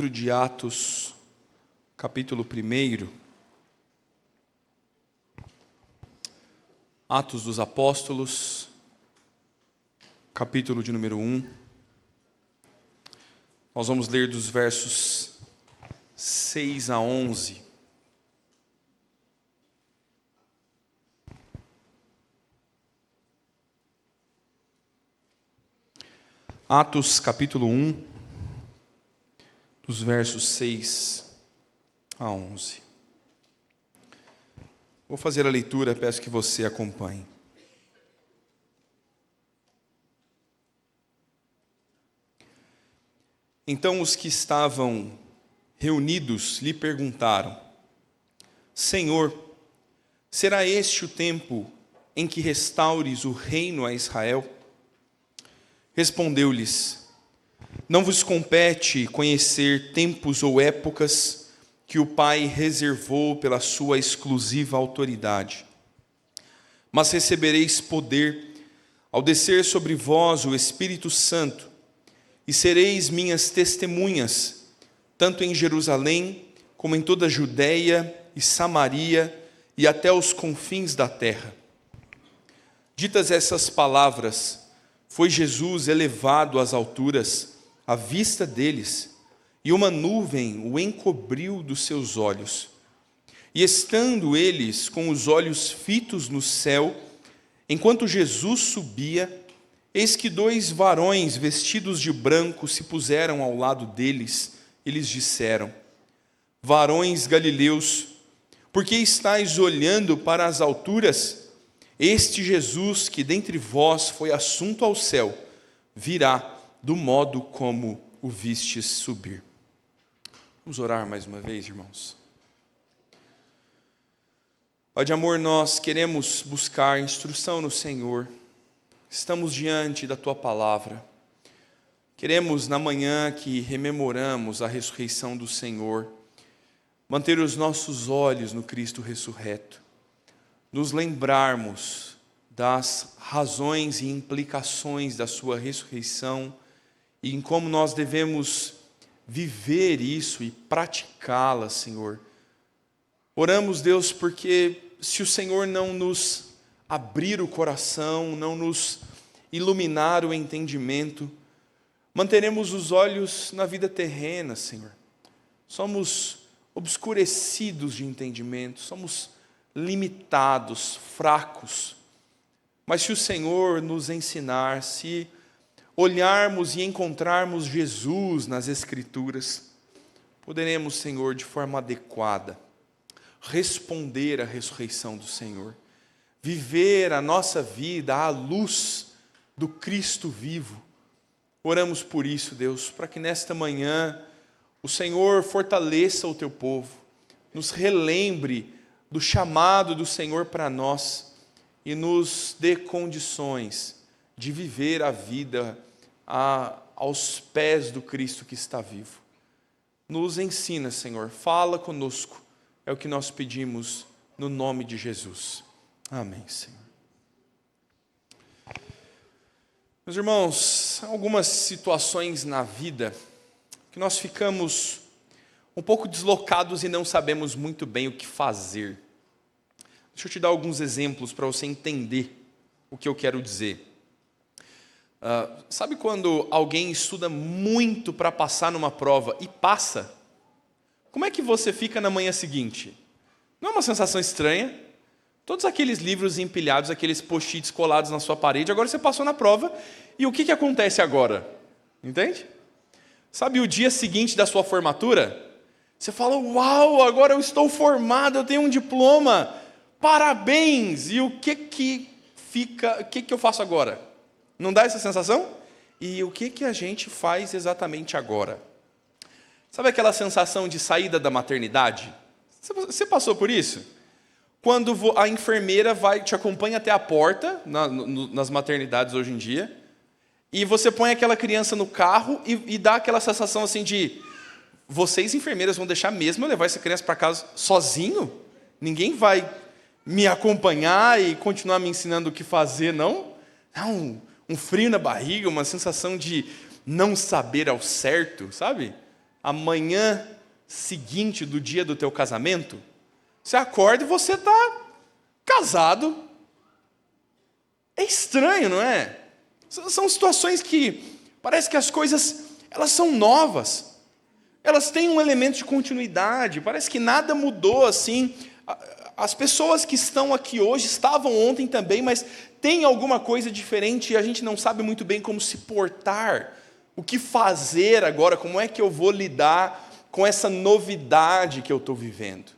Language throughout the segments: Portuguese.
Livro de Atos, capítulo 1. Atos dos Apóstolos, capítulo de número 1. Nós vamos ler dos versos 6 a 11. Atos, capítulo 1. Dos versos 6 a 11. Vou fazer a leitura, peço que você acompanhe. Então os que estavam reunidos lhe perguntaram: Senhor, será este o tempo em que restaures o reino a Israel? Respondeu-lhes: Não vos compete conhecer tempos ou épocas que o Pai reservou pela sua exclusiva autoridade. Mas recebereis poder ao descer sobre vós o Espírito Santo, e sereis minhas testemunhas, tanto em Jerusalém, como em toda a Judeia e Samaria, e até os confins da terra. Ditas essas palavras, foi Jesus elevado às alturas, à vista deles, e uma nuvem o encobriu dos seus olhos. E estando eles com os olhos fitos no céu, enquanto Jesus subia, eis que 2 varões vestidos de branco se puseram ao lado deles, e lhes disseram: Varões galileus, por que estáis olhando para as alturas? Este Jesus, que dentre vós foi assunto ao céu, virá do modo como o vistes subir. Vamos orar mais uma vez, irmãos. Pai de amor, nós queremos buscar instrução no Senhor. Estamos diante da Tua palavra. Queremos, na manhã que rememoramos a ressurreição do Senhor, manter os nossos olhos no Cristo ressurreto, nos lembrarmos das razões e implicações da Sua ressurreição e em como nós devemos viver isso e praticá-la, Senhor. Oramos, Deus, porque se o Senhor não nos abrir o coração, não nos iluminar o entendimento, manteremos os olhos na vida terrena, Senhor. Somos obscurecidos de entendimento, somos limitados, fracos. Mas se o Senhor nos ensinar, se olharmos e encontrarmos Jesus nas Escrituras, poderemos, Senhor, de forma adequada, responder à ressurreição do Senhor, viver a nossa vida à luz do Cristo vivo. Oramos por isso, Deus, para que nesta manhã o Senhor fortaleça o Teu povo, nos relembre do chamado do Senhor para nós e nos dê condições de viver a vida aos pés do Cristo que está vivo. Nos ensina, Senhor, fala conosco, é o que nós pedimos no nome de Jesus. Amém, Senhor. Meus irmãos, algumas situações na vida que nós ficamos um pouco deslocados e não sabemos muito bem o que fazer. Deixa eu te dar alguns exemplos para você entender o que eu quero dizer. Sabe quando alguém estuda muito para passar numa prova e passa? Como é que você fica na manhã seguinte? Não é uma sensação estranha? Todos aqueles livros empilhados, aqueles post-its colados na sua parede, agora você passou na prova, e o que acontece agora? Entende? Sabe o dia seguinte da sua formatura? Você fala: uau, agora eu estou formado, eu tenho um diploma, parabéns! E o que eu faço agora? Não dá essa sensação? E o que a gente faz exatamente agora? Sabe aquela sensação de saída da maternidade? Você passou por isso? Quando a enfermeira te acompanha até a porta, nas maternidades hoje em dia, e você põe aquela criança no carro e dá aquela sensação assim de: vocês enfermeiras vão deixar mesmo eu levar essa criança para casa sozinho? Ninguém vai me acompanhar e continuar me ensinando o que fazer, não? Um frio na barriga, uma sensação de não saber ao certo, sabe? a manhã seguinte do dia do teu casamento, você acorda e você está casado. É estranho, não é? São situações que parece que as coisas elas são novas. Elas têm um elemento de continuidade. Parece que nada mudou assim. As pessoas que estão aqui hoje estavam ontem também, mas tem alguma coisa diferente e a gente não sabe muito bem como se portar. O que fazer agora? Como é que eu vou lidar com essa novidade que eu estou vivendo?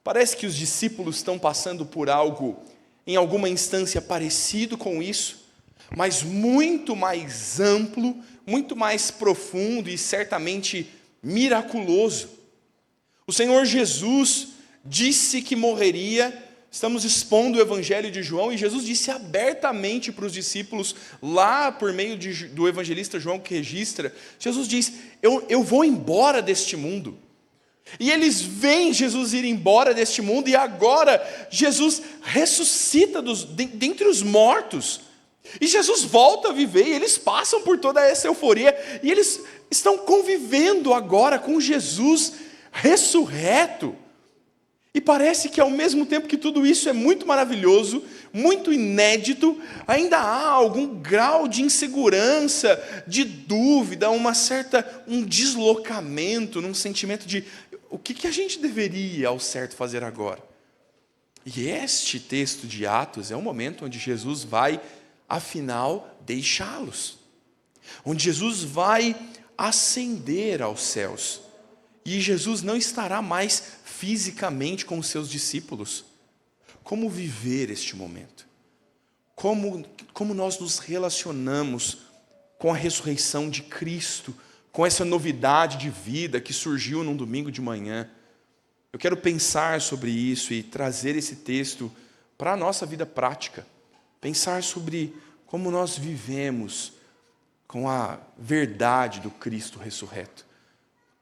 Parece que os discípulos estão passando por algo, em alguma instância parecido com isso, mas muito mais amplo, muito mais profundo e certamente miraculoso. O Senhor Jesus disse que morreria. Estamos expondo o Evangelho de João, e Jesus disse abertamente para os discípulos, lá por meio do evangelista João que registra, Jesus diz, eu vou embora deste mundo. E eles veem Jesus ir embora deste mundo, e agora Jesus ressuscita dentre os mortos. E Jesus volta a viver, e eles passam por toda essa euforia, e eles estão convivendo agora com Jesus ressurreto. E parece que ao mesmo tempo que tudo isso é muito maravilhoso, muito inédito, ainda há algum grau de insegurança, de dúvida, um deslocamento, num sentimento de o que a gente deveria ao certo fazer agora. E este texto de Atos é o momento onde Jesus vai, afinal, deixá-los. Onde Jesus vai ascender aos céus. E Jesus não estará mais fisicamente com os seus discípulos. Como viver este momento? Como nós nos relacionamos com a ressurreição de Cristo, com essa novidade de vida que surgiu num domingo de manhã? Eu quero pensar sobre isso e trazer esse texto para a nossa vida prática. Pensar sobre como nós vivemos com a verdade do Cristo ressurreto.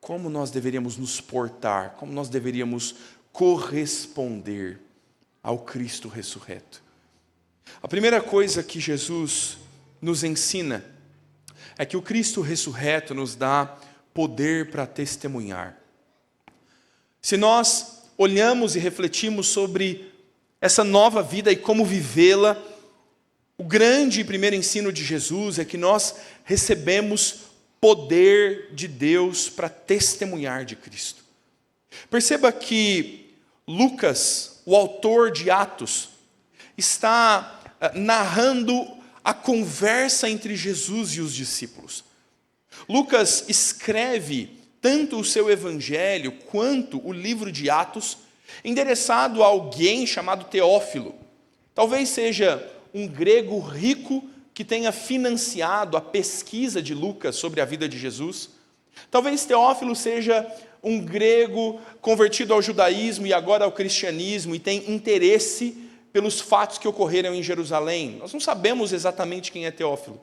Como nós deveríamos nos portar, como nós deveríamos corresponder ao Cristo ressurreto. A primeira coisa que Jesus nos ensina é que o Cristo ressurreto nos dá poder para testemunhar. Se nós olhamos e refletimos sobre essa nova vida e como vivê-la, o grande e primeiro ensino de Jesus é que nós recebemos poder de Deus para testemunhar de Cristo. Perceba que Lucas, o autor de Atos, está narrando a conversa entre Jesus e os discípulos. Lucas escreve tanto o seu evangelho quanto o livro de Atos endereçado a alguém chamado Teófilo. Talvez seja um grego rico que tenha financiado a pesquisa de Lucas sobre a vida de Jesus. Talvez Teófilo seja um grego convertido ao judaísmo e agora ao cristianismo e tem interesse pelos fatos que ocorreram em Jerusalém. Nós não sabemos exatamente quem é Teófilo.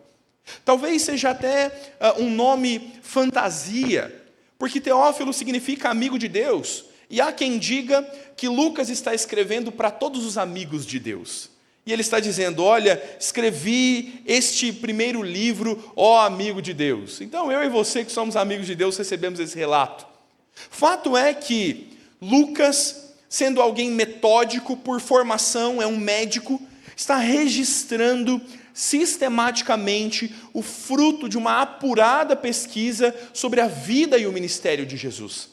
Talvez seja até um nome fantasia, porque Teófilo significa amigo de Deus. E há quem diga que Lucas está escrevendo para todos os amigos de Deus. E ele está dizendo, olha, escrevi este primeiro livro, ó amigo de Deus. Então eu e você que somos amigos de Deus recebemos esse relato. Fato é que Lucas, sendo alguém metódico por formação, é um médico, está registrando sistematicamente o fruto de uma apurada pesquisa sobre a vida e o ministério de Jesus.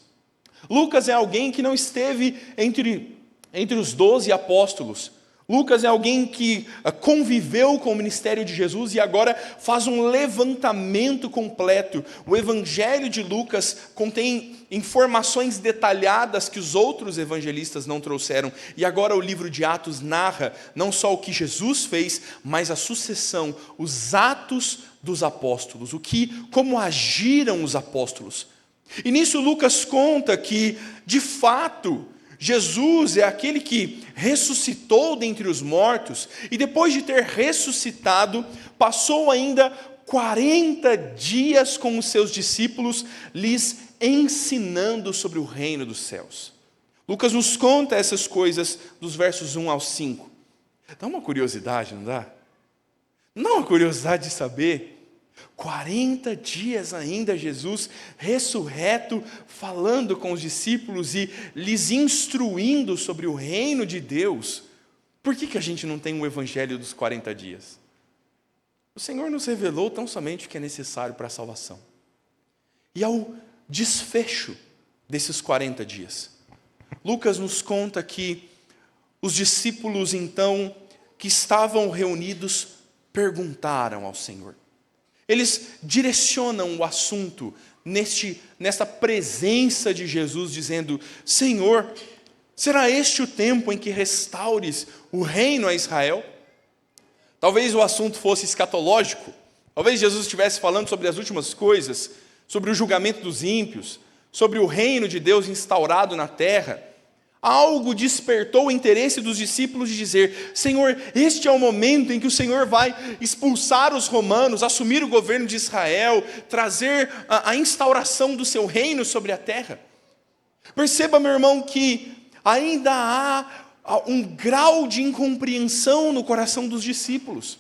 Lucas é alguém que não esteve entre os 12 apóstolos. Lucas é alguém que conviveu com o ministério de Jesus e agora faz um levantamento completo. O evangelho de Lucas contém informações detalhadas que os outros evangelistas não trouxeram. E agora o livro de Atos narra não só o que Jesus fez, mas a sucessão, os atos dos apóstolos, como agiram os apóstolos. E nisso Lucas conta que, de fato, Jesus é aquele que ressuscitou dentre os mortos e depois de ter ressuscitado, passou ainda 40 dias com os seus discípulos, lhes ensinando sobre o reino dos céus. Lucas nos conta essas coisas dos versos 1 ao 5. Dá uma curiosidade, não dá? Não dá uma curiosidade de saber 40 dias ainda Jesus ressurreto, falando com os discípulos e lhes instruindo sobre o reino de Deus. Por que a gente não tem um evangelho dos 40 dias? O Senhor nos revelou tão somente o que é necessário para a salvação. E ao desfecho desses 40 dias, Lucas nos conta que os discípulos, então, que estavam reunidos, perguntaram ao Senhor. Eles direcionam o assunto nesta presença de Jesus, dizendo: Senhor, será este o tempo em que restaures o reino a Israel? Talvez o assunto fosse escatológico. Talvez Jesus estivesse falando sobre as últimas coisas, sobre o julgamento dos ímpios, sobre o reino de Deus instaurado na terra. Algo despertou o interesse dos discípulos de dizer: Senhor, este é o momento em que o Senhor vai expulsar os romanos, assumir o governo de Israel, trazer a instauração do seu reino sobre a terra. Perceba, meu irmão, que ainda há um grau de incompreensão no coração dos discípulos.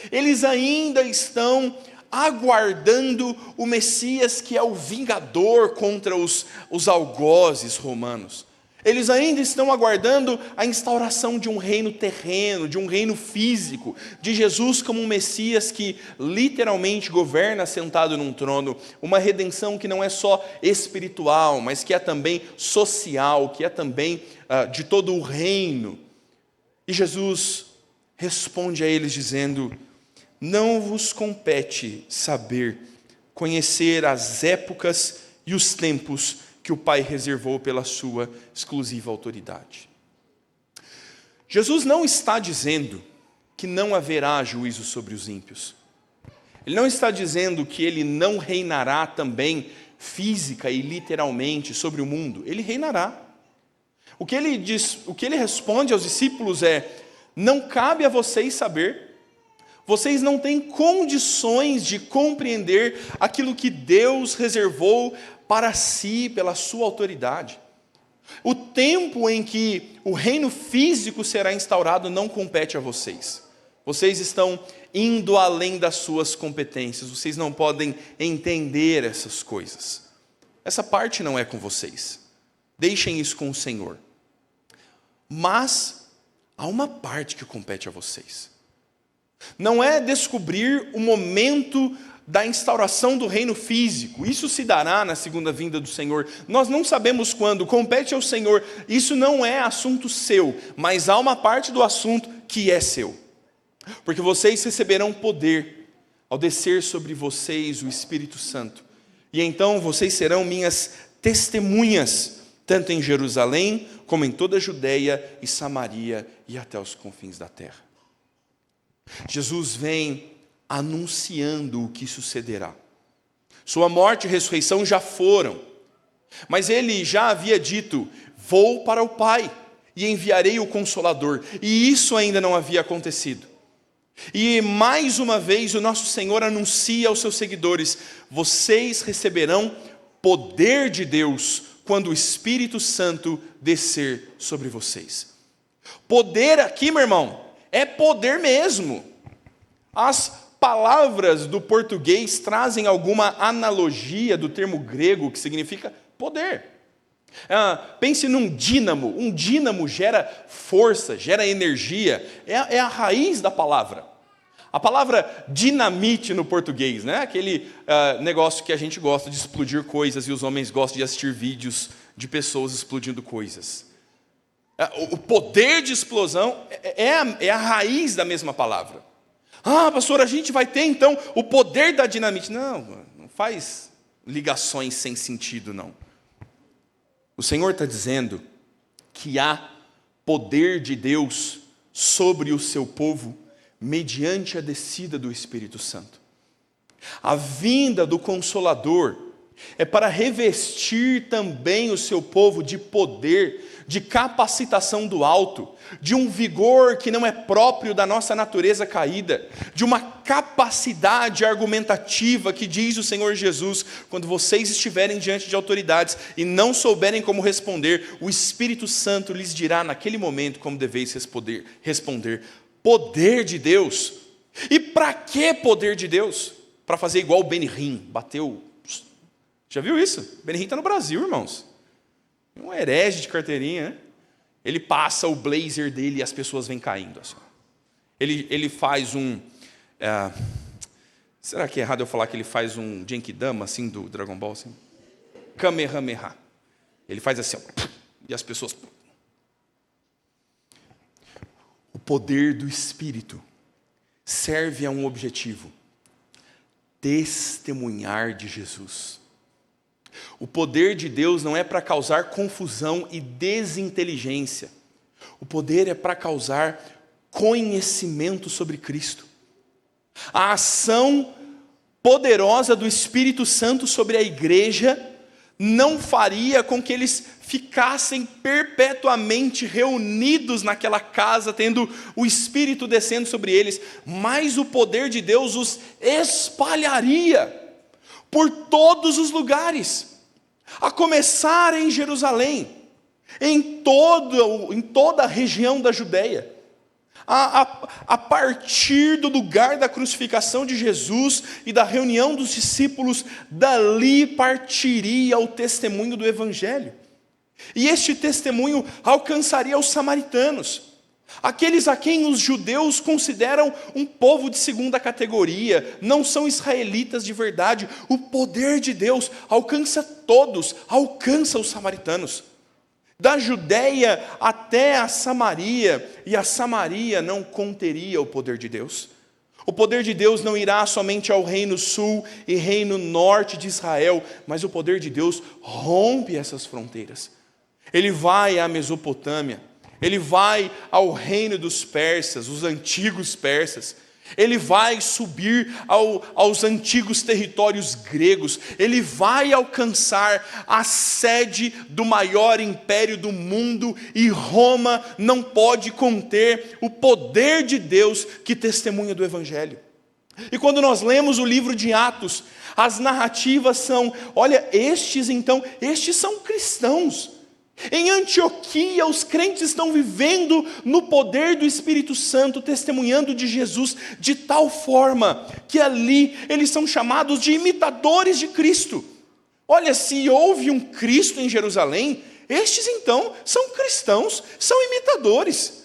Eles ainda estão aguardando o Messias, que é o vingador contra os algozes romanos. Eles ainda estão aguardando a instauração de um reino terreno, de um reino físico, de Jesus como um Messias que literalmente governa sentado num trono, uma redenção que não é só espiritual, mas que é também social, que é também de todo o reino. E Jesus responde a eles dizendo: não vos compete saber, conhecer as épocas e os tempos que o Pai reservou pela sua exclusiva autoridade. Jesus não está dizendo que não haverá juízo sobre os ímpios. Ele não está dizendo que ele não reinará também física e literalmente sobre o mundo. Ele reinará. O que ele responde aos discípulos é: não cabe a vocês saber. Vocês não têm condições de compreender aquilo que Deus reservou para si, pela sua autoridade. O tempo em que o reino físico será instaurado não compete a vocês. Vocês estão indo além das suas competências. Vocês não podem entender essas coisas. Essa parte não é com vocês. Deixem isso com o Senhor. Mas há uma parte que compete a vocês. Não é descobrir o momento da instauração do reino físico. Isso se dará na segunda vinda do Senhor. Nós não sabemos quando, compete ao Senhor. Isso não é assunto seu, mas há uma parte do assunto que é seu. Porque vocês receberão poder ao descer sobre vocês o Espírito Santo. E então vocês serão minhas testemunhas, tanto em Jerusalém, como em toda a Judeia e Samaria e até os confins da terra. Jesus vem anunciando o que sucederá. Sua morte e ressurreição já foram, mas ele já havia dito: vou para o Pai e enviarei o Consolador, e isso ainda não havia acontecido. E mais uma vez o nosso Senhor anuncia aos seus seguidores: vocês receberão poder de Deus quando o Espírito Santo descer sobre vocês. Poder aqui, meu irmão, é poder mesmo. As palavras do português trazem alguma analogia do termo grego que significa poder. Pense num dínamo. Um dínamo gera força, gera energia. É a raiz da palavra. A palavra dinamite no português, né? Aquele negócio que a gente gosta de explodir coisas e os homens gostam de assistir vídeos de pessoas explodindo coisas. O poder de explosão é a raiz da mesma palavra. Pastor, a gente vai ter então o poder da dinamite. Não faz ligações sem sentido, não. O Senhor está dizendo que há poder de Deus sobre o seu povo mediante a descida do Espírito Santo. A vinda do Consolador é para revestir também o seu povo de poder, de capacitação do alto, de um vigor que não é próprio da nossa natureza caída, de uma capacidade argumentativa que diz o Senhor Jesus: quando vocês estiverem diante de autoridades e não souberem como responder, o Espírito Santo lhes dirá naquele momento como deveis responder. Poder de Deus. E para que poder de Deus? para fazer igual o Benihim, bateu. Já viu isso? Benihim está no Brasil, irmãos. Um herege de carteirinha, né? Ele passa o blazer dele e as pessoas vêm caindo. Assim. Ele faz um... será que é errado eu falar que ele faz um Genkidama, assim, do Dragon Ball? Assim? Kamehameha. Ele faz assim, ó, e as pessoas... O poder do Espírito serve a um objetivo: testemunhar de Jesus. O poder de Deus não é para causar confusão e desinteligência. O poder é para causar conhecimento sobre Cristo. A ação poderosa do Espírito Santo sobre a igreja não faria com que eles ficassem perpetuamente reunidos naquela casa, tendo o Espírito descendo sobre eles, mas o poder de Deus os espalharia por todos os lugares, a começar em Jerusalém, em toda a região da Judéia. A partir do lugar da crucificação de Jesus e da reunião dos discípulos, dali partiria o testemunho do Evangelho. E este testemunho alcançaria os samaritanos, aqueles a quem os judeus consideram um povo de segunda categoria, não são israelitas de verdade. O poder de Deus alcança todos, alcança os samaritanos. Da Judéia até a Samaria, e a Samaria não conteria o poder de Deus. O poder de Deus não irá somente ao reino sul e reino norte de Israel, mas o poder de Deus rompe essas fronteiras. Ele vai à Mesopotâmia, ele vai ao reino dos persas, os antigos persas. Ele vai subir aos antigos territórios gregos. Ele vai alcançar a sede do maior império do mundo. E Roma não pode conter o poder de Deus que testemunha do Evangelho. E quando nós lemos o livro de Atos, as narrativas são, olha, estes são cristãos. Em Antioquia, os crentes estão vivendo no poder do Espírito Santo, testemunhando de Jesus, de tal forma que ali eles são chamados de imitadores de Cristo. Olha, se houve um Cristo em Jerusalém, estes então são cristãos, são imitadores.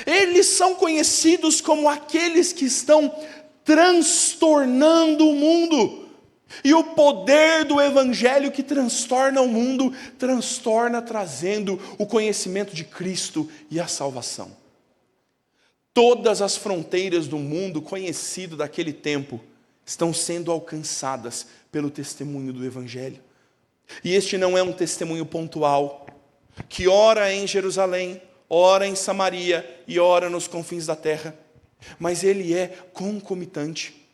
Eles são conhecidos como aqueles que estão transtornando o mundo. E o poder do Evangelho que transtorna o mundo, transtorna trazendo o conhecimento de Cristo e a salvação. Todas as fronteiras do mundo conhecido daquele tempo estão sendo alcançadas pelo testemunho do Evangelho. E este não é um testemunho pontual, que ora em Jerusalém, ora em Samaria e ora nos confins da terra, mas ele é concomitante.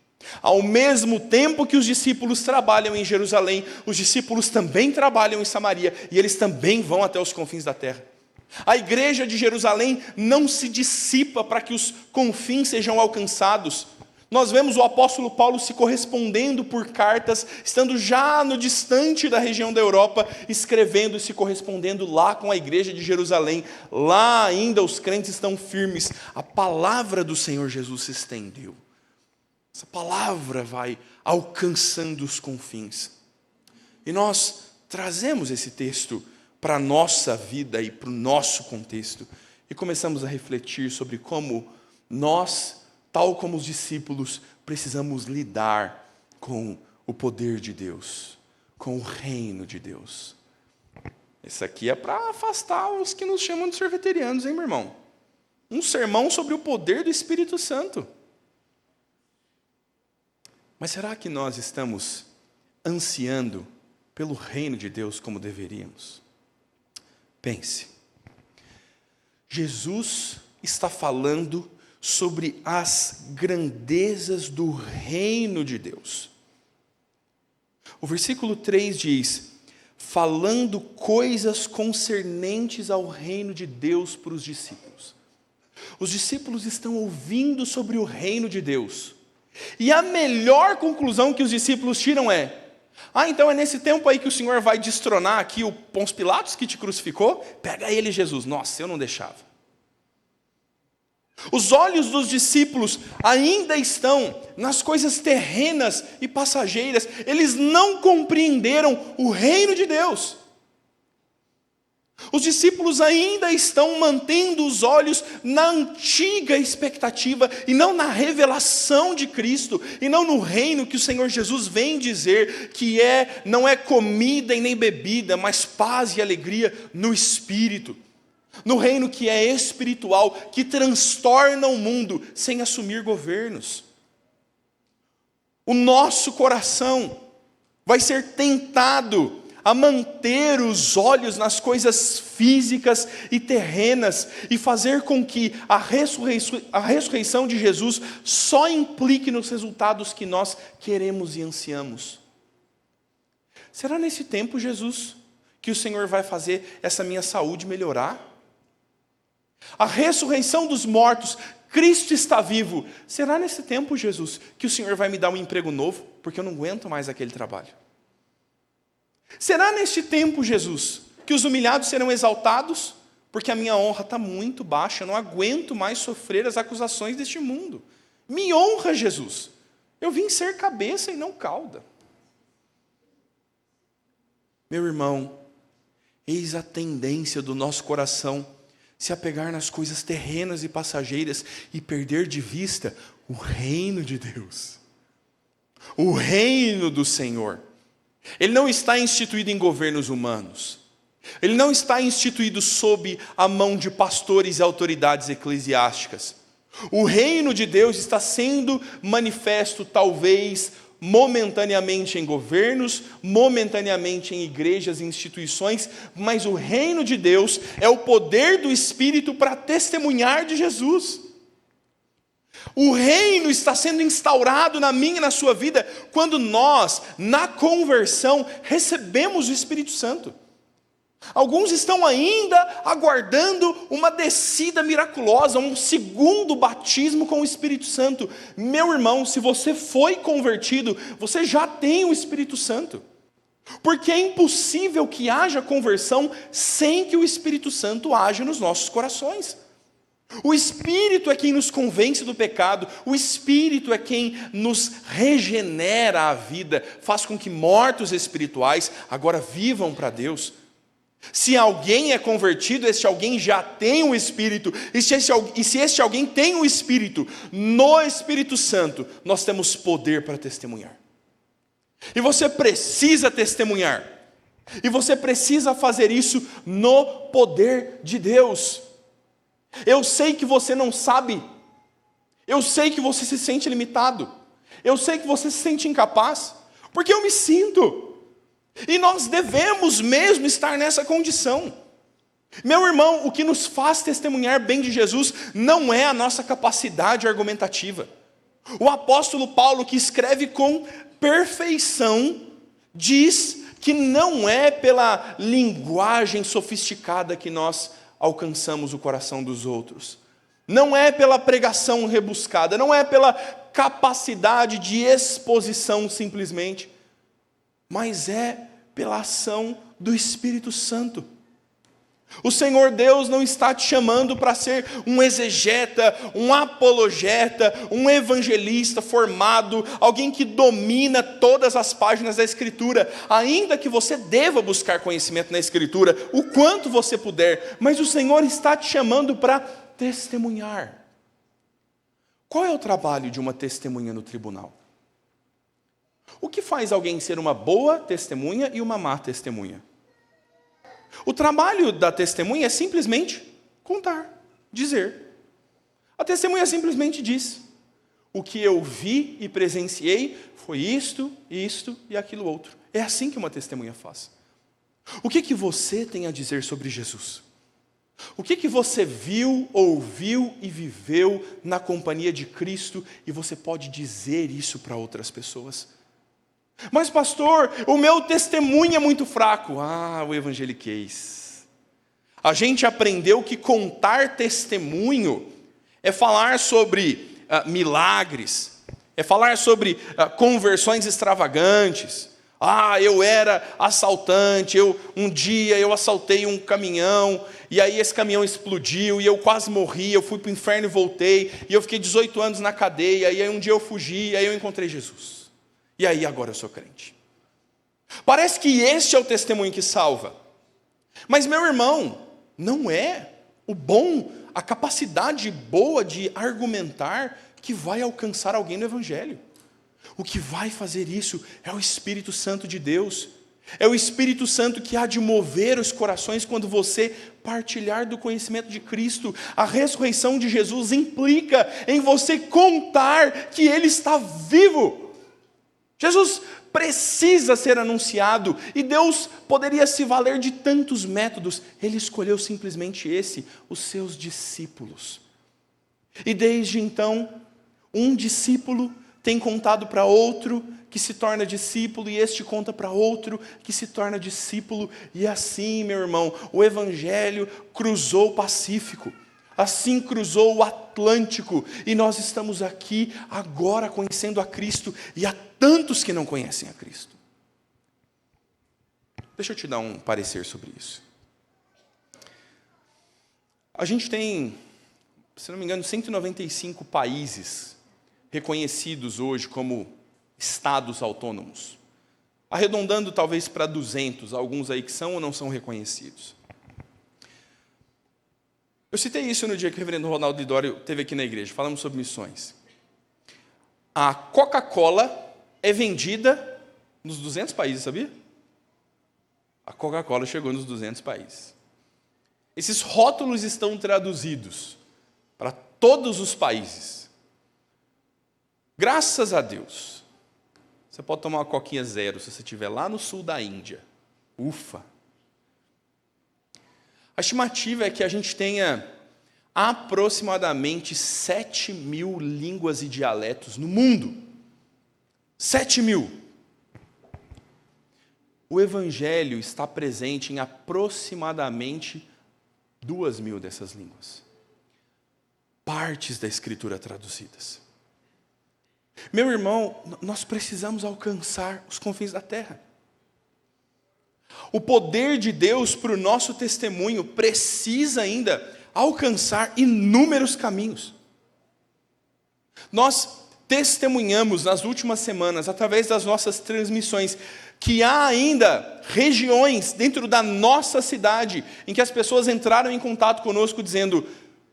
Ao mesmo tempo que os discípulos trabalham em Jerusalém, os discípulos também trabalham em Samaria, e eles também vão até os confins da terra. A igreja de Jerusalém não se dissipa para que os confins sejam alcançados. Nós vemos o apóstolo Paulo se correspondendo por cartas, estando já no distante da região da Europa, escrevendo e se correspondendo lá com a igreja de Jerusalém. Lá ainda os crentes estão firmes, a palavra do Senhor Jesus se estendeu. Essa palavra vai alcançando os confins. E nós trazemos esse texto para a nossa vida e para o nosso contexto. E começamos a refletir sobre como nós, tal como os discípulos, precisamos lidar com o poder de Deus, com o reino de Deus. Isso aqui é para afastar os que nos chamam de sorveterianos, hein, meu irmão? Um sermão sobre o poder do Espírito Santo. Mas será que nós estamos ansiando pelo reino de Deus como deveríamos? Pense. Jesus está falando sobre as grandezas do reino de Deus. O versículo 3 diz: falando coisas concernentes ao reino de Deus para os discípulos. Os discípulos estão ouvindo sobre o reino de Deus. E a melhor conclusão que os discípulos tiram é: então é nesse tempo aí que o Senhor vai destronar aqui o Pôncio Pilatos que te crucificou? Pega ele, Jesus. Nossa, eu não deixava. Os olhos dos discípulos ainda estão nas coisas terrenas e passageiras. Eles não compreenderam o reino de Deus. Os discípulos ainda estão mantendo os olhos na antiga expectativa e não na revelação de Cristo, e não no reino que o Senhor Jesus vem dizer que não é comida e nem bebida, mas paz e alegria no Espírito. No reino que é espiritual, que transtorna o mundo sem assumir governos. O nosso coração vai ser tentado a manter os olhos nas coisas físicas e terrenas e fazer com que a ressurreição de Jesus só implique nos resultados que nós queremos e ansiamos. Será nesse tempo, Jesus, que o Senhor vai fazer essa minha saúde melhorar? A ressurreição dos mortos, Cristo está vivo. Será nesse tempo, Jesus, que o Senhor vai me dar um emprego novo? Porque eu não aguento mais aquele trabalho. Será neste tempo, Jesus, que os humilhados serão exaltados? Porque a minha honra está muito baixa, eu não aguento mais sofrer as acusações deste mundo. Me honra, Jesus. Eu vim ser cabeça e não cauda. Meu irmão, eis a tendência do nosso coração se apegar nas coisas terrenas e passageiras e perder de vista o reino de Deus, o reino do Senhor. Ele não está instituído em governos humanos, ele não está instituído sob a mão de pastores e autoridades eclesiásticas. O reino de Deus está sendo manifesto talvez momentaneamente em governos, momentaneamente em igrejas e instituições, mas o reino de Deus é o poder do Espírito para testemunhar de Jesus. O reino está sendo instaurado na minha e na sua vida quando nós, na conversão, recebemos o Espírito Santo. Alguns estão ainda aguardando uma descida miraculosa, um segundo batismo com o Espírito Santo. Meu irmão, se você foi convertido, você já tem o Espírito Santo. Porque é impossível que haja conversão sem que o Espírito Santo haja nos nossos corações. O Espírito é quem nos convence do pecado, o Espírito é quem nos regenera a vida, faz com que mortos espirituais agora vivam para Deus. Se alguém é convertido, este alguém já tem o Espírito, e se este alguém tem o Espírito, no Espírito Santo, nós temos poder para testemunhar. E você precisa testemunhar, e você precisa fazer isso no poder de Deus. Eu sei que você não sabe, eu sei que você se sente limitado, eu sei que você se sente incapaz, porque eu me sinto. E nós devemos mesmo estar nessa condição. Meu irmão, o que nos faz testemunhar bem de Jesus não é a nossa capacidade argumentativa. O apóstolo Paulo, que escreve com perfeição, diz que não é pela linguagem sofisticada que nós alcançamos o coração dos outros. Não é pela pregação rebuscada, não é pela capacidade de exposição simplesmente, mas é pela ação do Espírito Santo. O Senhor Deus não está te chamando para ser um exegeta, um apologeta, um evangelista formado, alguém que domina todas as páginas da Escritura, ainda que você deva buscar conhecimento na Escritura, o quanto você puder, mas o Senhor está te chamando para testemunhar. Qual é o trabalho de uma testemunha no tribunal? O que faz alguém ser uma boa testemunha e uma má testemunha? O trabalho da testemunha é simplesmente contar, dizer. A testemunha simplesmente diz: o que eu vi e presenciei foi isto, isto e aquilo outro. É assim que uma testemunha faz. O que você tem a dizer sobre Jesus? O que você viu, ouviu e viveu na companhia de Cristo e você pode dizer isso para outras pessoas? Mas pastor, o meu testemunho é muito fraco. O evangeliquez. A gente aprendeu que contar testemunho é falar sobre milagres, é falar sobre conversões extravagantes. Eu era assaltante, um dia eu assaltei um caminhão, e aí esse caminhão explodiu, e eu quase morri, eu fui para o inferno e voltei, e eu fiquei 18 anos na cadeia, e aí um dia eu fugi, e aí eu encontrei Jesus. E aí agora eu sou crente. Parece que este é o testemunho que salva. Mas meu irmão, não é a capacidade boa de argumentar que vai alcançar alguém no Evangelho. O que vai fazer isso é o Espírito Santo de Deus. É o Espírito Santo que há de mover os corações quando você partilhar do conhecimento de Cristo. A ressurreição de Jesus implica em você contar que Ele está vivo. Jesus precisa ser anunciado, e Deus poderia se valer de tantos métodos. Ele escolheu simplesmente esse, os seus discípulos. E desde então, um discípulo tem contado para outro que se torna discípulo, e este conta para outro que se torna discípulo, e assim, meu irmão, o Evangelho cruzou o Pacífico, assim cruzou o Atlântico, e nós estamos aqui agora conhecendo a Cristo, e há tantos que não conhecem a Cristo. Deixa eu te dar um parecer sobre isso. A gente tem, se não me engano, 195 países reconhecidos hoje como estados autônomos, arredondando talvez para 200, alguns aí que são ou não são reconhecidos. Eu citei isso no dia que o reverendo Ronaldo Lidório esteve aqui na igreja, falamos sobre missões. A Coca-Cola é vendida nos 200 países, sabia? A Coca-Cola chegou nos 200 países. Esses rótulos estão traduzidos para todos os países. Graças a Deus, você pode tomar uma coquinha zero se você estiver lá no sul da Índia. Ufa! A estimativa é que a gente tenha aproximadamente 7.000 línguas e dialetos no mundo. 7.000. O Evangelho está presente em aproximadamente 2.000 dessas línguas. Partes da Escritura traduzidas. Meu irmão, nós precisamos alcançar os confins da terra. O poder de Deus para o nosso testemunho precisa ainda alcançar inúmeros caminhos. Nós testemunhamos nas últimas semanas, através das nossas transmissões, que há ainda regiões dentro da nossa cidade em que as pessoas entraram em contato conosco dizendo: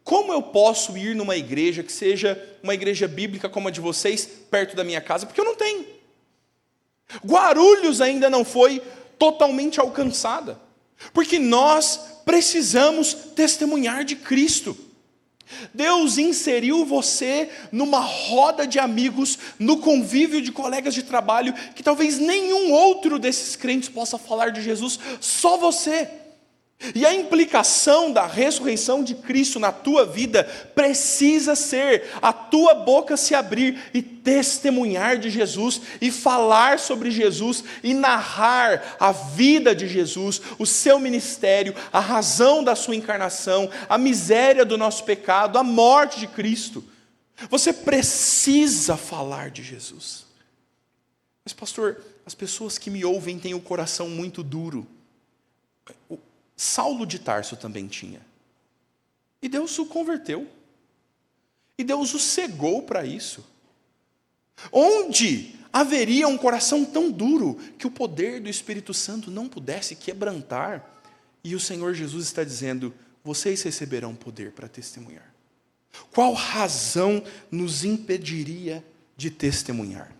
como eu posso ir numa igreja que seja uma igreja bíblica como a de vocês, perto da minha casa? Porque eu não tenho. Guarulhos ainda não foi totalmente alcançada, porque nós precisamos testemunhar de Cristo. Deus inseriu você numa roda de amigos, no convívio de colegas de trabalho, que talvez nenhum outro desses crentes possa falar de Jesus, só você. E a implicação da ressurreição de Cristo na tua vida precisa ser a tua boca se abrir e testemunhar de Jesus, e falar sobre Jesus, e narrar a vida de Jesus, o seu ministério, a razão da sua encarnação, a miséria do nosso pecado, a morte de Cristo. Você precisa falar de Jesus. Mas pastor, as pessoas que me ouvem têm o coração muito duro. Saulo de Tarso também tinha. E Deus o converteu. E Deus o cegou para isso. Onde haveria um coração tão duro que o poder do Espírito Santo não pudesse quebrantar? E o Senhor Jesus está dizendo: vocês receberão poder para testemunhar. Qual razão nos impediria de testemunhar?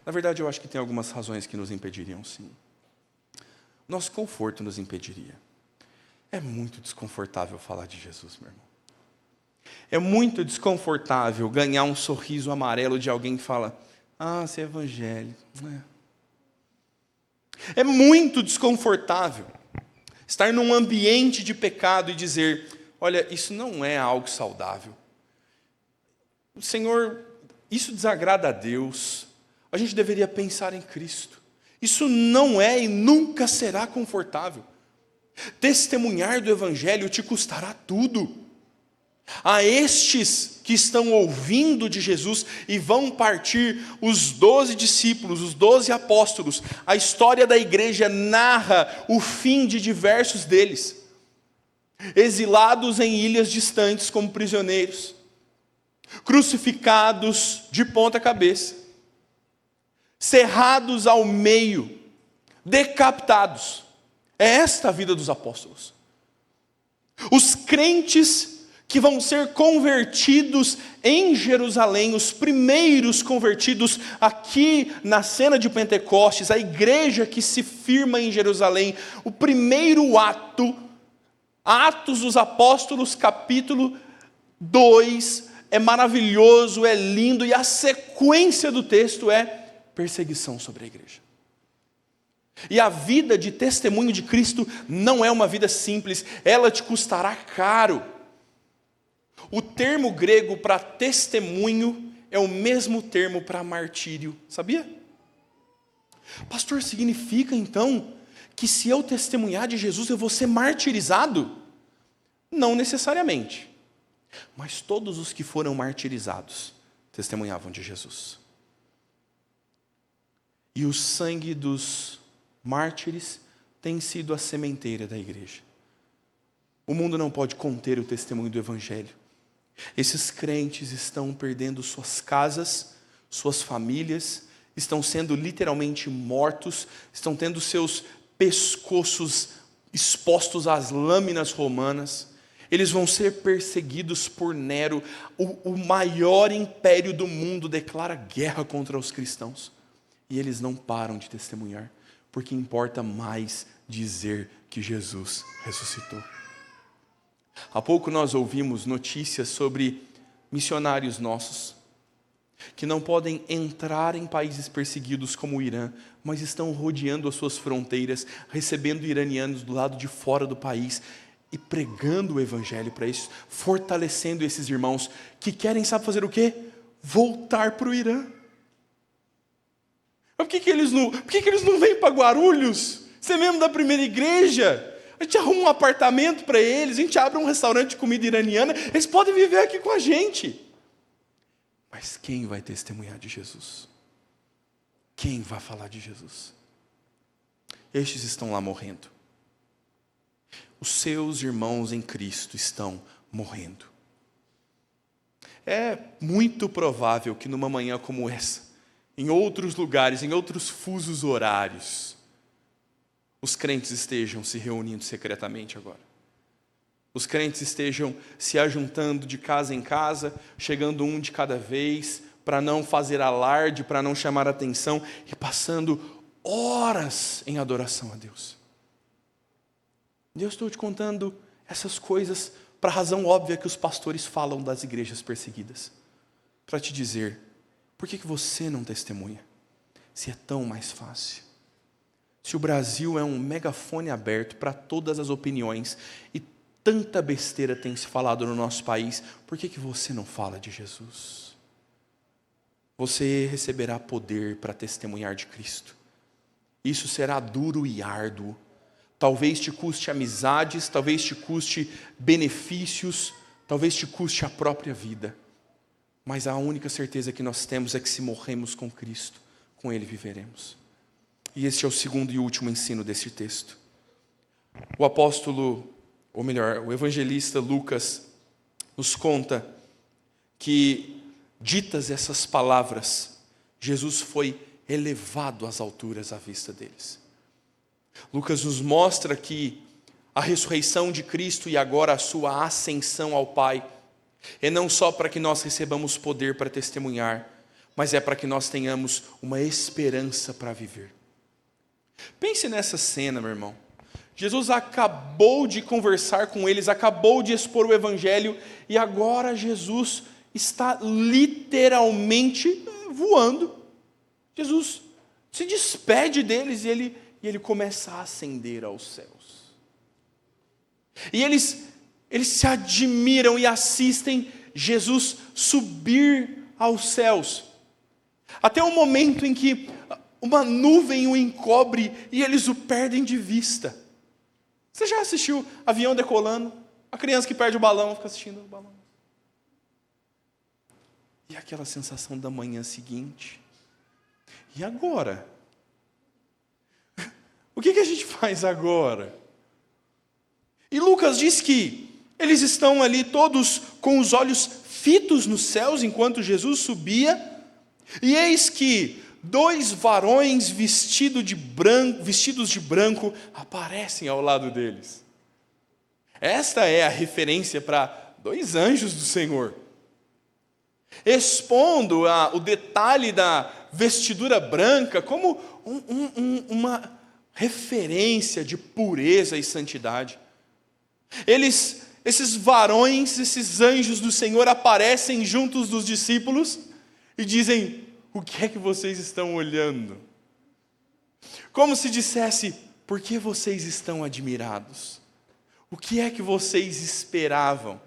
Na verdade, eu acho que tem algumas razões que nos impediriam, sim. Nosso conforto nos impediria. É muito desconfortável falar de Jesus, meu irmão. É muito desconfortável ganhar um sorriso amarelo de alguém que fala: você é evangélico. É muito desconfortável estar num ambiente de pecado e dizer: olha, isso não é algo saudável. O Senhor, isso desagrada a Deus. A gente deveria pensar em Cristo. Isso não é e nunca será confortável. Testemunhar do Evangelho te custará tudo. A estes que estão ouvindo de Jesus e vão partir os 12 discípulos, os 12 apóstolos. A história da igreja narra o fim de diversos deles, exilados em ilhas distantes como prisioneiros, crucificados de ponta cabeça, cerrados ao meio, decapitados. É esta a vida dos apóstolos. Os crentes que vão ser convertidos em Jerusalém, os primeiros convertidos aqui na cena de Pentecostes, a igreja que se firma em Jerusalém, o primeiro ato, Atos dos Apóstolos, capítulo 2, é maravilhoso, é lindo, e a sequência do texto é perseguição sobre a igreja. E a vida de testemunho de Cristo não é uma vida simples, ela te custará caro. O termo grego para testemunho é o mesmo termo para martírio, sabia? Pastor, significa então que se eu testemunhar de Jesus eu vou ser martirizado? Não necessariamente, mas todos os que foram martirizados testemunhavam de Jesus. E o sangue dos mártires tem sido a sementeira da igreja. O mundo não pode conter o testemunho do Evangelho. Esses crentes estão perdendo suas casas, suas famílias, estão sendo literalmente mortos, estão tendo seus pescoços expostos às lâminas romanas. Eles vão ser perseguidos por Nero. O maior império do mundo declara guerra contra os cristãos. E eles não param de testemunhar, porque importa mais dizer que Jesus ressuscitou. Há pouco nós ouvimos notícias sobre missionários nossos, que não podem entrar em países perseguidos como o Irã, mas estão rodeando as suas fronteiras, recebendo iranianos do lado de fora do país e pregando o Evangelho para eles, fortalecendo esses irmãos que querem, sabe fazer o quê? Voltar para o Irã. Mas por que eles não vêm para Guarulhos? Você é membro da primeira igreja? A gente arruma um apartamento para eles, a gente abre um restaurante de comida iraniana, eles podem viver aqui com a gente. Mas quem vai testemunhar de Jesus? Quem vai falar de Jesus? Estes estão lá morrendo. Os seus irmãos em Cristo estão morrendo. É muito provável que numa manhã como essa, em outros lugares, em outros fusos horários, os crentes estejam se reunindo secretamente agora. Os crentes estejam se ajuntando de casa em casa, chegando um de cada vez, para não fazer alarde, para não chamar atenção, e passando horas em adoração a Deus. Eu estou te contando essas coisas para a razão óbvia que os pastores falam das igrejas perseguidas. Para te dizer, por que você não testemunha? Se é tão mais fácil. Se o Brasil é um megafone aberto para todas as opiniões e tanta besteira tem se falado no nosso país, por que você não fala de Jesus? Você receberá poder para testemunhar de Cristo. Isso será duro e árduo. Talvez te custe amizades, talvez te custe benefícios, talvez te custe a própria vida. Mas a única certeza que nós temos é que se morremos com Cristo, com Ele viveremos. E este é o segundo e último ensino desse texto. O apóstolo, ou melhor, o evangelista Lucas nos conta que, ditas essas palavras, Jesus foi elevado às alturas à vista deles. Lucas nos mostra que a ressurreição de Cristo e agora a sua ascensão ao Pai é não só para que nós recebamos poder para testemunhar, mas é para que nós tenhamos uma esperança para viver. Pense nessa cena, meu irmão. Jesus acabou de conversar com eles, acabou de expor o Evangelho, e agora Jesus está literalmente voando. Jesus se despede deles e ele começa a ascender aos céus. E eles se admiram e assistem Jesus subir aos céus. Até o momento em que uma nuvem o encobre e eles o perdem de vista. Você já assistiu avião decolando? A criança que perde o balão fica assistindo o balão. E aquela sensação da manhã seguinte? E agora? O que a gente faz agora? E Lucas diz que eles estão ali todos com os olhos fitos nos céus enquanto Jesus subia, e eis que 2 varões vestidos de branco aparecem ao lado deles. Esta é a referência para 2 anjos do Senhor, expondo o detalhe da vestidura branca como uma referência de pureza e santidade. Esses varões, esses anjos do Senhor aparecem juntos dos discípulos e dizem: o que é que vocês estão olhando? Como se dissesse: por que vocês estão admirados? O que é que vocês esperavam?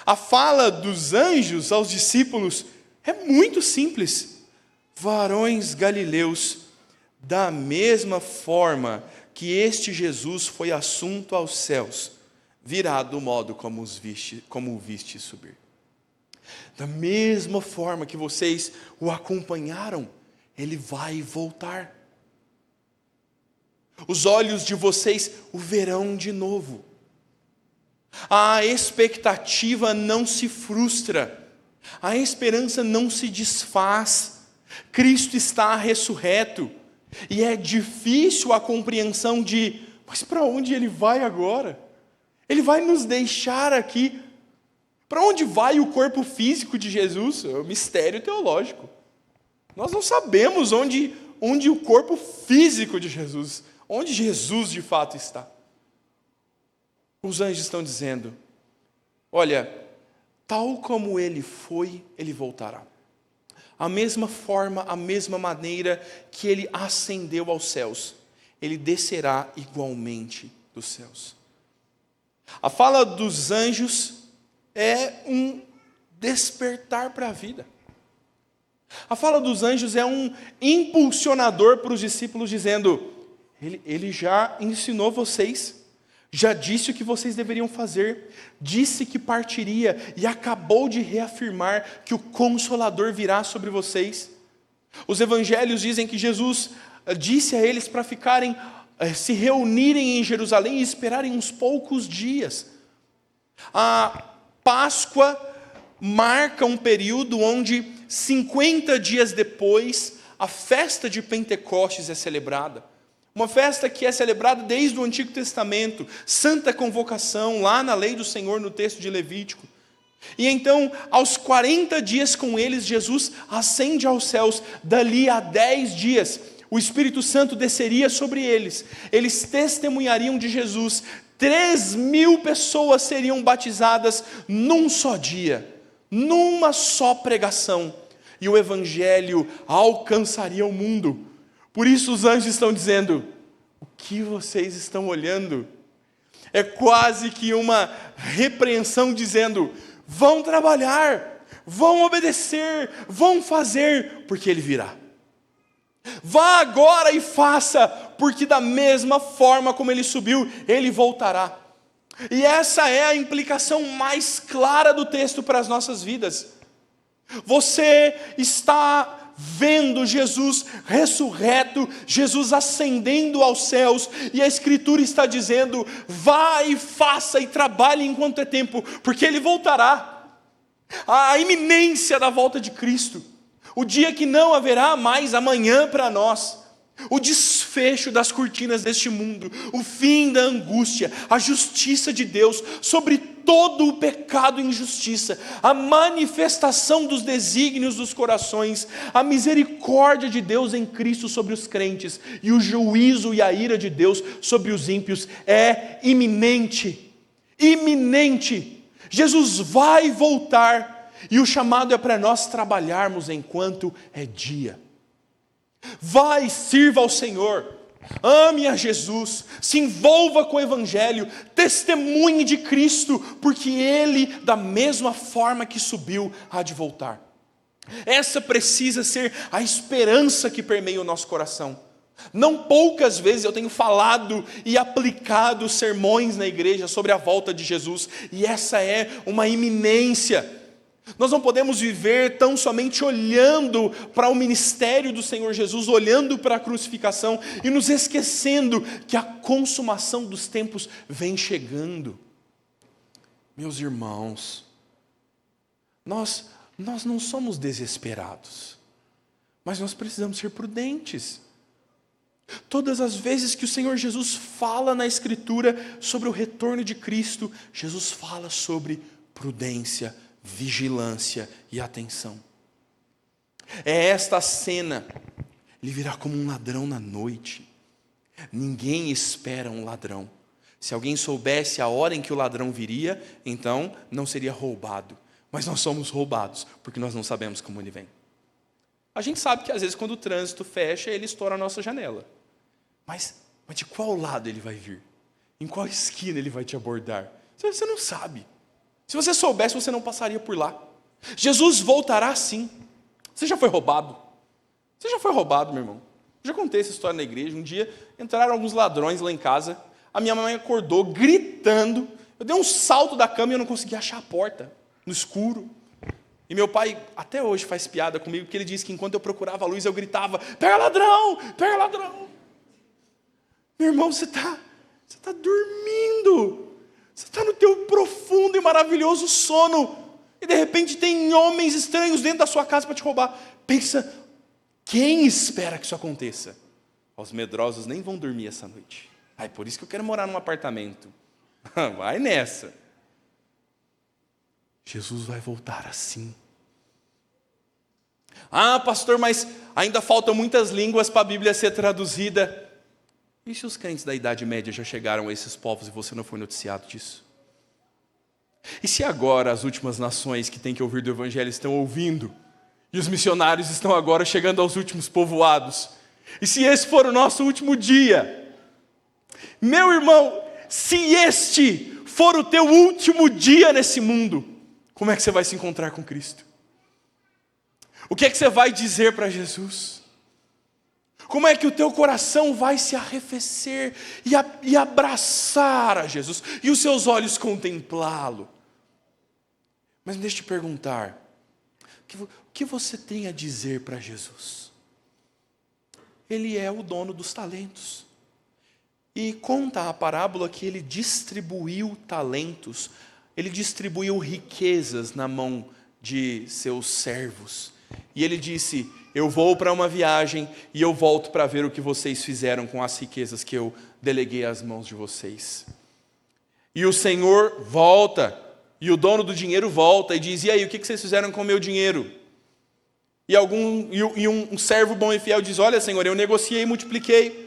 A fala dos anjos aos discípulos é muito simples. Varões galileus, da mesma forma que este Jesus foi assunto aos céus, virá do modo como o viste subir. Da mesma forma que vocês o acompanharam, ele vai voltar. Os olhos de vocês o verão de novo. A expectativa não se frustra, a esperança não se desfaz. Cristo está ressurreto, e é difícil a compreensão de: mas para onde ele vai agora? Ele vai nos deixar aqui. Para onde vai o corpo físico de Jesus? É um mistério teológico. Nós não sabemos onde o corpo físico de Jesus, onde Jesus de fato está. Os anjos estão dizendo: olha, tal como ele foi, ele voltará. A mesma forma, a mesma maneira que ele ascendeu aos céus, ele descerá igualmente dos céus. A fala dos anjos é um despertar para a vida. A fala dos anjos é um impulsionador para os discípulos, dizendo: ele já ensinou vocês, já disse o que vocês deveriam fazer, disse que partiria e acabou de reafirmar que o Consolador virá sobre vocês. Os evangelhos dizem que Jesus disse a eles para ficarem, se reunirem em Jerusalém e esperarem uns poucos dias. A Páscoa marca um período onde 50 dias depois a festa de Pentecostes é celebrada. Uma festa que é celebrada desde o Antigo Testamento, Santa Convocação, lá na lei do Senhor, no texto de Levítico. E então, aos 40 dias com eles, Jesus ascende aos céus. Dali a 10 dias, o Espírito Santo desceria sobre eles. Eles testemunhariam de Jesus. 3.000 pessoas seriam batizadas num só dia, numa só pregação. E o Evangelho alcançaria o mundo. Por isso os anjos estão dizendo: o que vocês estão olhando? É quase que uma repreensão dizendo: vão trabalhar, vão obedecer, vão fazer, porque ele virá. Vá agora e faça, porque da mesma forma como ele subiu, ele voltará. E essa é a implicação mais clara do texto para as nossas vidas. Você está vendo Jesus ressurreto, Jesus ascendendo aos céus, e a Escritura está dizendo: vá e faça e trabalhe enquanto é tempo, porque ele voltará. A iminência da volta de Cristo, o dia que não haverá mais amanhã para nós, o desfecho das cortinas deste mundo, o fim da angústia, a justiça de Deus sobre todo o pecado e injustiça, a manifestação dos desígnios dos corações, a misericórdia de Deus em Cristo sobre os crentes e o juízo e a ira de Deus sobre os ímpios é iminente. Iminente. Jesus vai voltar e o chamado é para nós trabalharmos enquanto é dia. Vai, sirva ao Senhor, ame a Jesus, se envolva com o Evangelho, testemunhe de Cristo, porque Ele, da mesma forma que subiu, há de voltar. Essa precisa ser a esperança que permeia o nosso coração. Não poucas vezes eu tenho falado e aplicado sermões na igreja sobre a volta de Jesus, e essa é uma iminência. Nós não podemos viver tão somente olhando para o ministério do Senhor Jesus, olhando para a crucificação e nos esquecendo que a consumação dos tempos vem chegando. Meus irmãos, nós não somos desesperados, mas nós precisamos ser prudentes. Todas as vezes que o Senhor Jesus fala na Escritura sobre o retorno de Cristo, Jesus fala sobre prudência, vigilância e atenção. É esta a cena. Ele virá como um ladrão na noite. Ninguém espera um ladrão. Se alguém soubesse a hora em que o ladrão viria, então não seria roubado. Mas nós somos roubados, porque nós não sabemos como ele vem. A gente sabe que às vezes quando o trânsito fecha, ele estoura a nossa janela. Mas de qual lado ele vai vir? Em qual esquina ele vai te abordar? Você não sabe. Se você soubesse, você não passaria por lá. Jesus voltará sim. Você já foi roubado? Você já foi roubado, meu irmão? Eu já contei essa história na igreja. Um dia entraram alguns ladrões lá em casa. A minha mãe acordou gritando. Eu dei um salto da cama e eu não conseguia achar a porta, no escuro. E meu pai até hoje faz piada comigo, porque ele disse que enquanto eu procurava a luz, eu gritava: pega ladrão, pega ladrão. Meu irmão, você está dormindo. Você está no teu profundo e maravilhoso sono. E de repente tem homens estranhos dentro da sua casa para te roubar. Pensa, quem espera que isso aconteça? Os medrosos nem vão dormir essa noite. É por isso que eu quero morar num apartamento. Vai nessa. Jesus vai voltar assim. Ah, pastor, mas ainda faltam muitas línguas para a Bíblia ser traduzida. E se os crentes da Idade Média já chegaram a esses povos e você não foi noticiado disso? E se agora as últimas nações que têm que ouvir do Evangelho estão ouvindo, e os missionários estão agora chegando aos últimos povoados? E se esse for o nosso último dia? Meu irmão, se este for o teu último dia nesse mundo, como é que você vai se encontrar com Cristo? O que é que você vai dizer para Jesus? Como é que o teu coração vai se arrefecer e abraçar a Jesus, e os seus olhos contemplá-lo? Mas deixa eu te perguntar, o que você tem a dizer para Jesus? Ele é o dono dos talentos. E conta a parábola que ele distribuiu talentos, ele distribuiu riquezas na mão de seus servos. E ele disse: eu vou para uma viagem e eu volto para ver o que vocês fizeram com as riquezas que eu deleguei às mãos de vocês. E o Senhor volta, e o dono do dinheiro volta e diz: e aí, o que vocês fizeram com o meu dinheiro? E um servo bom e fiel diz: olha, Senhor, eu negociei e multipliquei.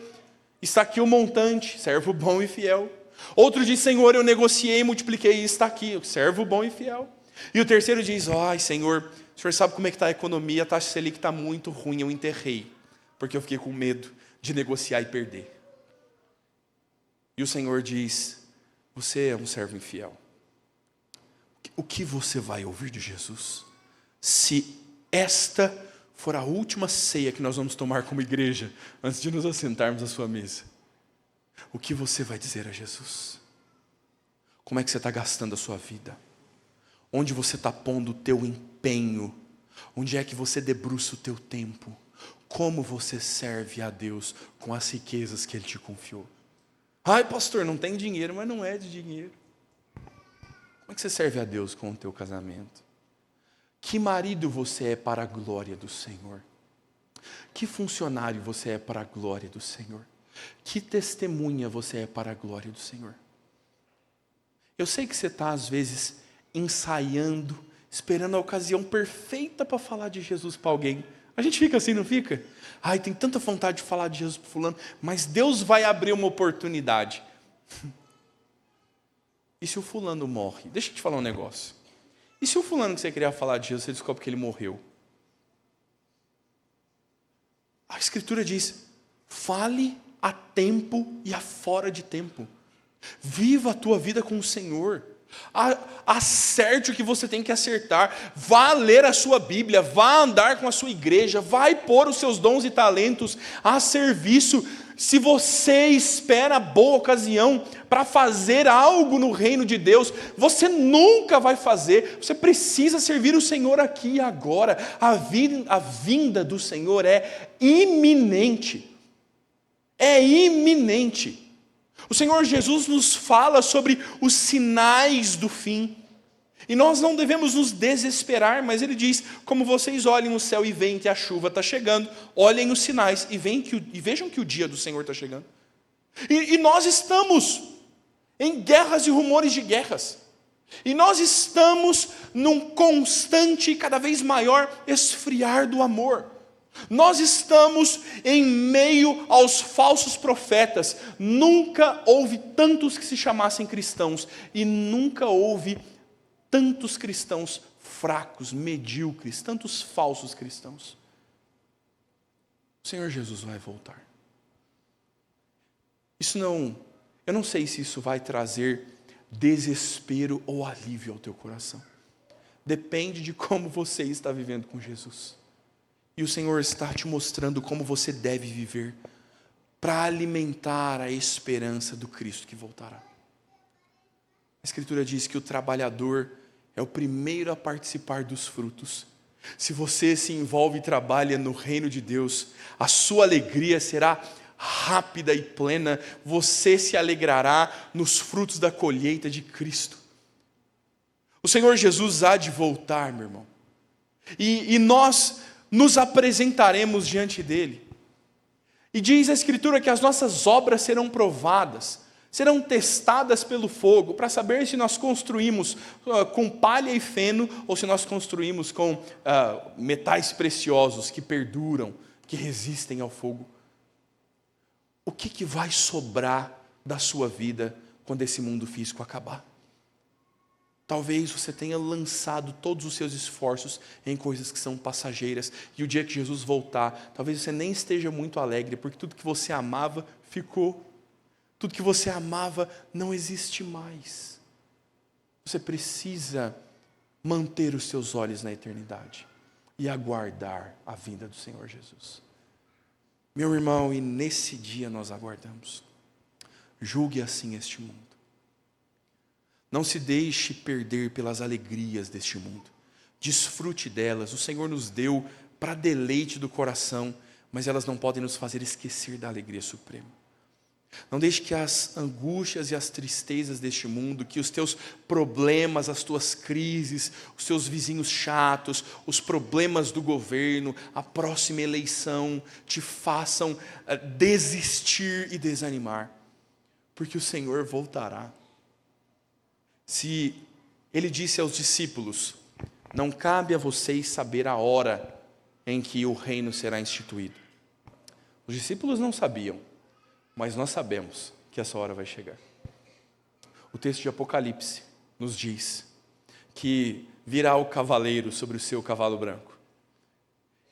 Está aqui o montante, servo bom e fiel. Outro diz: Senhor, eu negociei e multipliquei, e está aqui, servo bom e fiel. E o terceiro diz: ai, Senhor, o Senhor sabe como é que está a economia, a taxa Selic está muito ruim, eu enterrei, porque eu fiquei com medo de negociar e perder. E o Senhor diz: você é um servo infiel. O que você vai ouvir de Jesus? Se esta for a última ceia que nós vamos tomar como igreja, antes de nos assentarmos à sua mesa, o que você vai dizer a Jesus? Como é que você está gastando a sua vida? Onde você está pondo o teu empenho? Onde é que você debruça o teu tempo? Como você serve a Deus com as riquezas que Ele te confiou? Ai, pastor, não tem dinheiro, mas não é de dinheiro. Como é que você serve a Deus com o teu casamento? Que marido você é para a glória do Senhor? Que funcionário você é para a glória do Senhor? Que testemunha você é para a glória do Senhor? Eu sei que você está, às vezes, ensaiando, esperando a ocasião perfeita para falar de Jesus para alguém. A gente fica assim, não fica? Ai, tem tanta vontade de falar de Jesus para fulano, mas Deus vai abrir uma oportunidade. E se o fulano morre? Deixa eu te falar um negócio. E se o fulano que você queria falar de Jesus, você descobre que ele morreu? A Escritura diz: fale a tempo e a fora de tempo. Viva a tua vida com o Senhor. Acerte o que você tem que acertar. Vá ler a sua Bíblia, vá andar com a sua igreja, vai pôr os seus dons e talentos a serviço. se você espera a boa ocasião para fazer algo no reino de Deus, você nunca vai fazer. Você precisa servir o Senhor aqui e agora. A vinda do Senhor é iminente. É iminente. O Senhor Jesus nos fala sobre os sinais do fim. E nós não devemos nos desesperar, mas Ele diz, como vocês olhem o céu e veem que a chuva está chegando, olhem os sinais e vejam que o dia do Senhor está chegando. E nós estamos em guerras e rumores de guerras. E nós estamos num constante e cada vez maior esfriar do amor. Nós estamos em meio aos falsos profetas. Nunca houve tantos que se chamassem cristãos e nunca houve tantos cristãos fracos, medíocres, tantos falsos cristãos. O Senhor Jesus vai voltar. Eu não sei se isso vai trazer desespero ou alívio ao teu coração. Depende de como você está vivendo com Jesus. E o Senhor está te mostrando como você deve viver para alimentar a esperança do Cristo que voltará. A Escritura diz que o trabalhador é o primeiro a participar dos frutos. Se você se envolve e trabalha no reino de Deus, a sua alegria será rápida e plena. Você se alegrará nos frutos da colheita de Cristo. O Senhor Jesus há de voltar, meu irmão. E nós nos apresentaremos diante dele. E diz a Escritura que as nossas obras serão provadas, serão testadas pelo fogo, para saber se nós construímos com palha e feno, ou se nós construímos com metais preciosos que perduram, que resistem ao fogo. O que vai sobrar da sua vida quando esse mundo físico acabar? Talvez você tenha lançado todos os seus esforços em coisas que são passageiras, e o dia que Jesus voltar, talvez você nem esteja muito alegre, porque tudo que você amava ficou. Tudo que você amava não existe mais. Você precisa manter os seus olhos na eternidade e aguardar a vinda do Senhor Jesus. Meu irmão, e nesse dia nós aguardamos. Julgue assim este mundo. Não se deixe perder pelas alegrias deste mundo. Desfrute delas. O Senhor nos deu para deleite do coração, mas elas não podem nos fazer esquecer da alegria suprema. Não deixe que as angústias e as tristezas deste mundo, que os teus problemas, as tuas crises, os teus vizinhos chatos, os problemas do governo, a próxima eleição, te façam desistir e desanimar, porque o Senhor voltará. Se Ele disse aos discípulos, não cabe a vocês saber a hora em que o reino será instituído. Os discípulos não sabiam, mas nós sabemos que essa hora vai chegar. O texto de Apocalipse nos diz que virá o cavaleiro sobre o seu cavalo branco.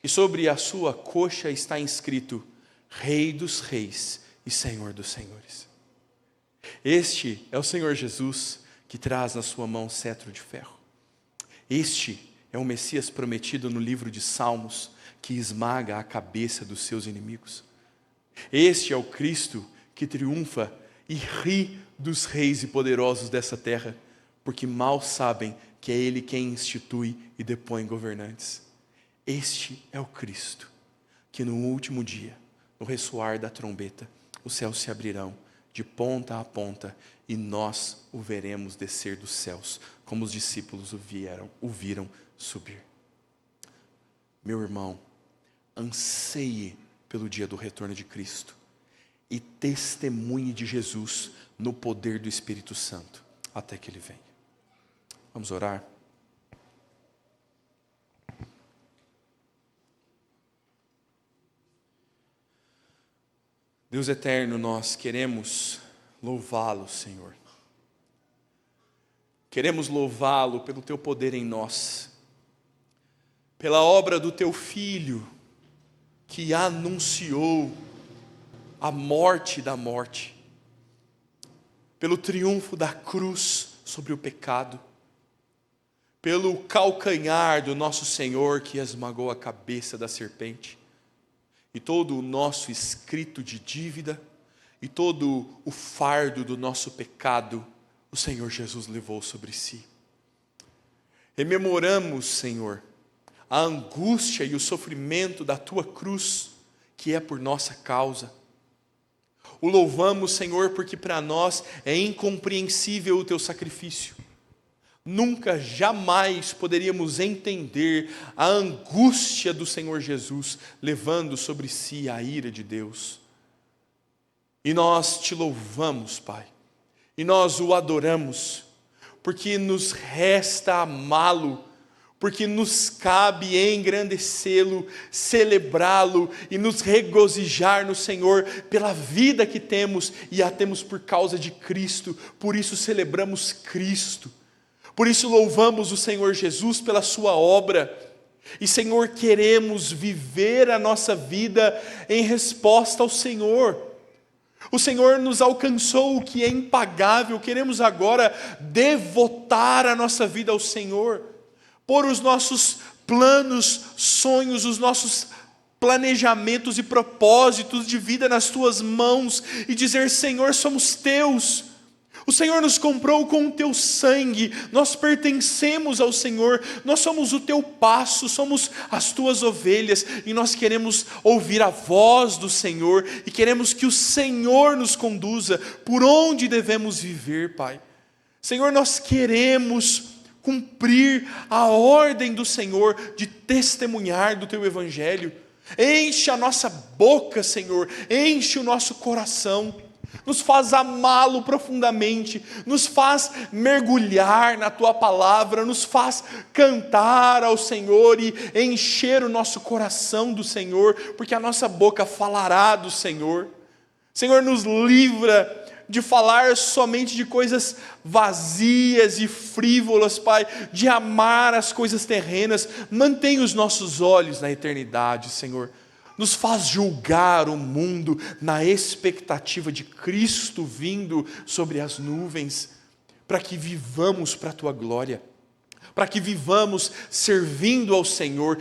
E sobre a sua coxa está inscrito Rei dos Reis e Senhor dos Senhores. Este é o Senhor Jesus que traz na sua mão cetro de ferro. Este é o Messias prometido no livro de Salmos, que esmaga a cabeça dos seus inimigos. Este é o Cristo que triunfa e ri dos reis e poderosos dessa terra, porque mal sabem que é Ele quem institui e depõe governantes. Este é o Cristo que no último dia, no ressoar da trombeta, os céus se abrirão de ponta a ponta e nós o veremos descer dos céus, como os discípulos o viram subir. Meu irmão, anseie pelo dia do retorno de Cristo e testemunhe de Jesus no poder do Espírito Santo até que Ele venha. Vamos orar? Deus eterno, nós queremos louvá-lo, Senhor. Queremos louvá-lo pelo teu poder em nós, pela obra do teu Filho, que anunciou a morte da morte, pelo triunfo da cruz sobre o pecado, pelo calcanhar do nosso Senhor que esmagou a cabeça da serpente, e todo o nosso escrito de dívida, e todo o fardo do nosso pecado, o Senhor Jesus levou sobre si. Rememoramos, Senhor, a angústia e o sofrimento da tua cruz, que é por nossa causa. O louvamos, Senhor, porque para nós é incompreensível o teu sacrifício. Nunca, jamais poderíamos entender a angústia do Senhor Jesus, levando sobre si a ira de Deus. E nós te louvamos, Pai, e nós o adoramos, porque nos resta amá-lo, porque nos cabe engrandecê-lo, celebrá-lo e nos regozijar no Senhor pela vida que temos, e a temos por causa de Cristo. Por isso celebramos Cristo, por isso louvamos o Senhor Jesus pela sua obra. E, Senhor, queremos viver a nossa vida em resposta ao Senhor. O Senhor nos alcançou o que é impagável, queremos agora devotar a nossa vida ao Senhor, pôr os nossos planos, sonhos, os nossos planejamentos e propósitos de vida nas tuas mãos e dizer: Senhor, somos teus. O Senhor nos comprou com o teu sangue, nós pertencemos ao Senhor, nós somos o teu pasto, somos as tuas ovelhas, e nós queremos ouvir a voz do Senhor, e queremos que o Senhor nos conduza por onde devemos viver, Pai. Senhor, nós queremos cumprir a ordem do Senhor de testemunhar do teu evangelho. Enche a nossa boca, Senhor, enche o nosso coração, nos faz amá-lo profundamente, nos faz mergulhar na tua palavra, nos faz cantar ao Senhor e encher o nosso coração do Senhor, porque a nossa boca falará do Senhor. Senhor, nos livra de falar somente de coisas vazias e frívolas, Pai, de amar as coisas terrenas. Mantém os nossos olhos na eternidade, Senhor. Nos faz julgar o mundo na expectativa de Cristo vindo sobre as nuvens, para que vivamos para a tua glória, para que vivamos servindo ao Senhor,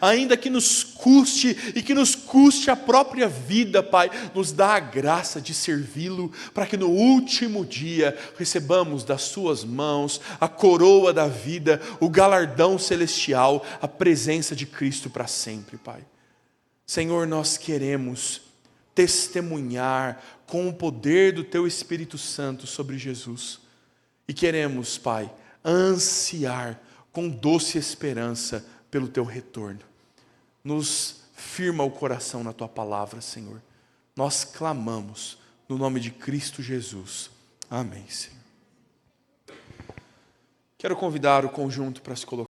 ainda que nos custe, e que nos custe a própria vida, Pai. Nos dá a graça de servi-lo, para que no último dia recebamos das tuas mãos a coroa da vida, o galardão celestial, a presença de Cristo para sempre, Pai. Senhor, nós queremos testemunhar com o poder do teu Espírito Santo sobre Jesus. E queremos, Pai, ansiar com doce esperança pelo teu retorno. Nos firma o coração na tua palavra, Senhor. Nós clamamos no nome de Cristo Jesus. Amém, Senhor. Quero convidar o conjunto para se colocar.